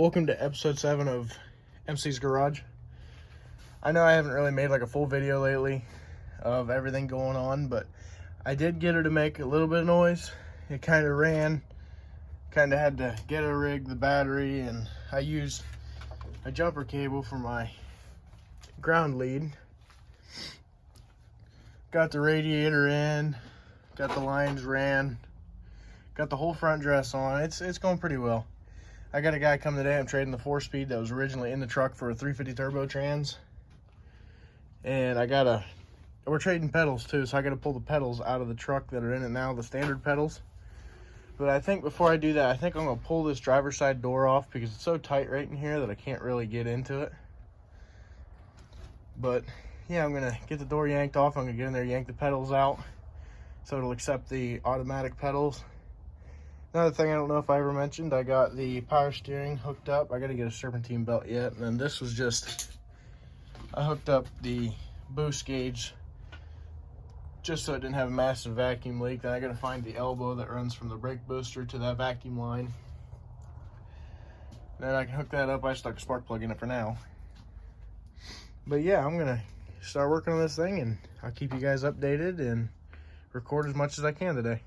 Welcome to episode 7 of MC's Garage. I know I haven't really made like a full video lately of everything going on, but I did get her to make a little bit of noise. It kind of ran, kind of had to get her rig, the battery, and I used a jumper cable for my ground lead. Got the radiator in, got the lines ran, got the whole front dress on. It's going pretty well. I got a guy come today. I'm trading the 4-speed that was originally in the truck for a 350 turbo trans. And we're trading pedals too, so I got to pull the pedals out of the truck that are in it now, the standard pedals. But I think before I do that, I think I'm going to pull this driver's side door off because it's so tight right in here that I can't really get into it. But yeah, I'm going to get the door yanked off. I'm going to get in there, yank the pedals out so it'll accept the automatic pedals. Another thing I don't know if I ever mentioned, I got the power steering hooked up. I got to get a serpentine belt yet. And then this was just, I hooked up the boost gauge just so it didn't have a massive vacuum leak. Then I got to find the elbow that runs from the brake booster to that vacuum line. Then I can hook that up. I stuck a spark plug in it for now. But yeah, I'm going to start working on this thing and I'll keep you guys updated and record as much as I can today.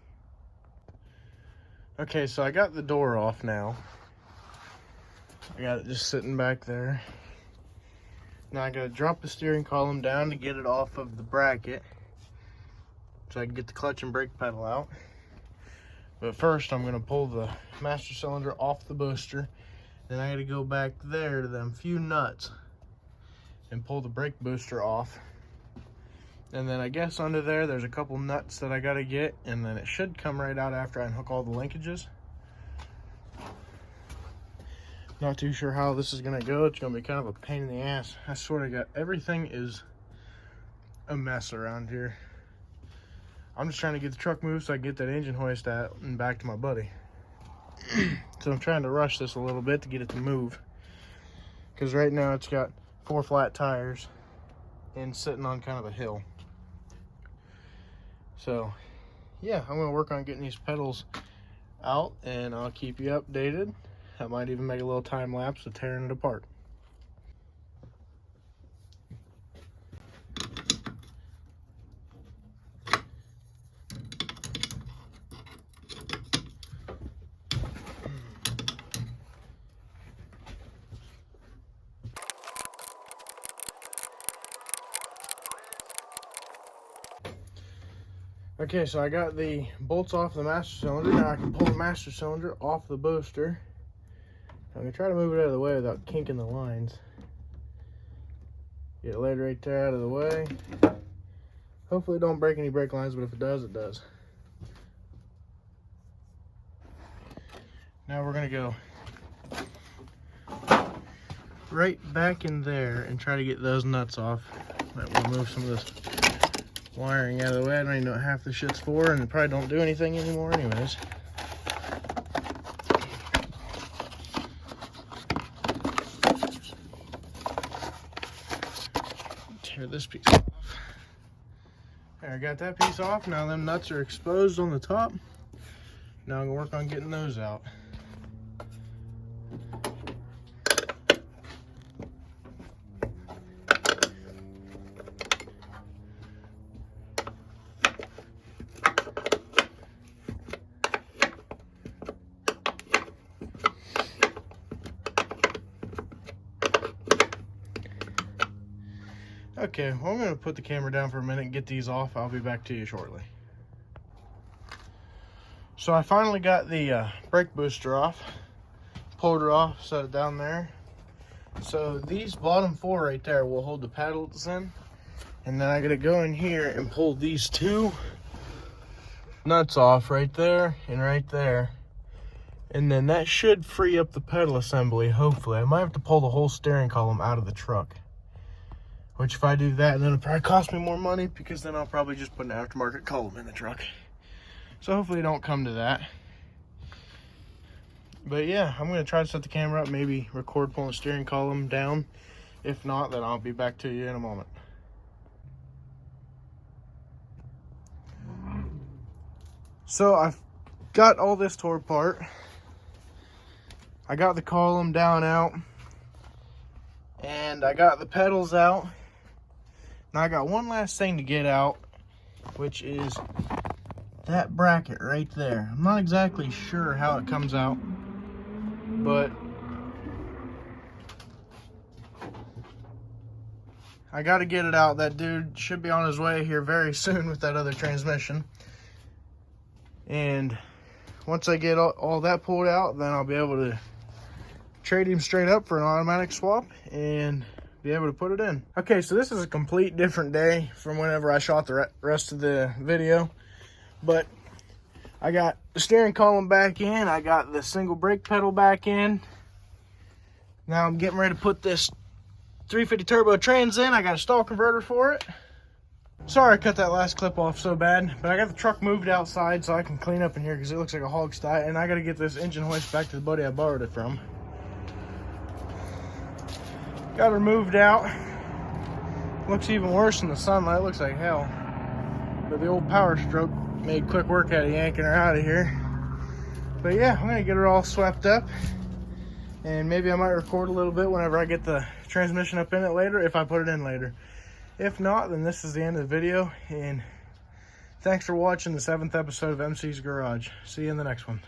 Okay, so I got the door off now. I got it just sitting back there. Now I gotta drop the steering column down to get it off of the bracket so I can get the clutch and brake pedal out. But first I'm gonna pull the master cylinder off the booster. Then I gotta go back there to them few nuts and pull the brake booster off. And then I guess under there's a couple nuts that I gotta get, and then it should come right out after I unhook all the linkages. Not too sure how this is gonna go. It's gonna be kind of a pain in the ass. I swear to God, everything is a mess around here. I'm just trying to get the truck moved so I can get that engine hoist out and back to my buddy. So I'm trying to rush this a little bit to get it to move. Because right now it's got 4 flat tires and sitting on kind of a hill. So yeah, I'm gonna work on getting these pedals out and I'll keep you updated. I might even make a little time lapse of tearing it apart. Okay, so I got the bolts off the master cylinder. Now I can pull the master cylinder off the booster. I'm gonna try to move it out of the way without kinking the lines. Get it laid right there out of the way. Hopefully it don't break any brake lines, but if it does, it does. Now we're gonna go right back in there and try to get those nuts off. Might want to move some of this wiring out of the way. I don't even know what half this shit's for, and it probably don't do anything anymore anyways. Tear this piece off. There, I got that piece off. Now them nuts are exposed on the top. Now I'm gonna work on getting those out. Okay, well, I'm going to put the camera down for a minute and get these off. I'll be back to you shortly. So I finally got the brake booster off. Pulled it off, set it down there. So these bottom 4 right there will hold the paddles in. And then I got to go in here and pull these 2 nuts off right there and right there. And then that should free up the pedal assembly, hopefully. I might have to pull the whole steering column out of the truck. Which if I do that, then it'll probably cost me more money because then I'll probably just put an aftermarket column in the truck. So hopefully it don't come to that. But yeah, I'm going to try to set the camera up, maybe record pulling the steering column down. If not, then I'll be back to you in a moment. So I've got all this tore apart. I got the column down out, and I got the pedals out. Now I got one last thing to get out, which is that bracket right there. I'm not exactly sure how it comes out, but I got to get it out. That dude should be on his way here very soon with that other transmission. And once I get all that pulled out, then I'll be able to trade him straight up for an automatic swap and be able to put it in. Okay, so this is a complete different day from whenever I shot the rest of the video. But I got the steering column back in. I got the single brake pedal back in. Now I'm getting ready to put this 350 turbo trans in. I got a stall converter for it. Sorry I cut that last clip off so bad, but I got the truck moved outside so I can clean up in here because it looks like a hog sty, and I got to get this engine hoist back to the buddy I borrowed it from. Got her moved out. Looks even worse in the sunlight. It looks like hell. But the old power stroke made quick work out of yanking her out of here. But yeah, I'm gonna get her all swept up, and maybe I might record a little bit whenever I get the transmission up in it later, if I put it in later. If not, then this is the end of the video, and thanks for watching the 7th episode of MC's Garage. See you in the next one.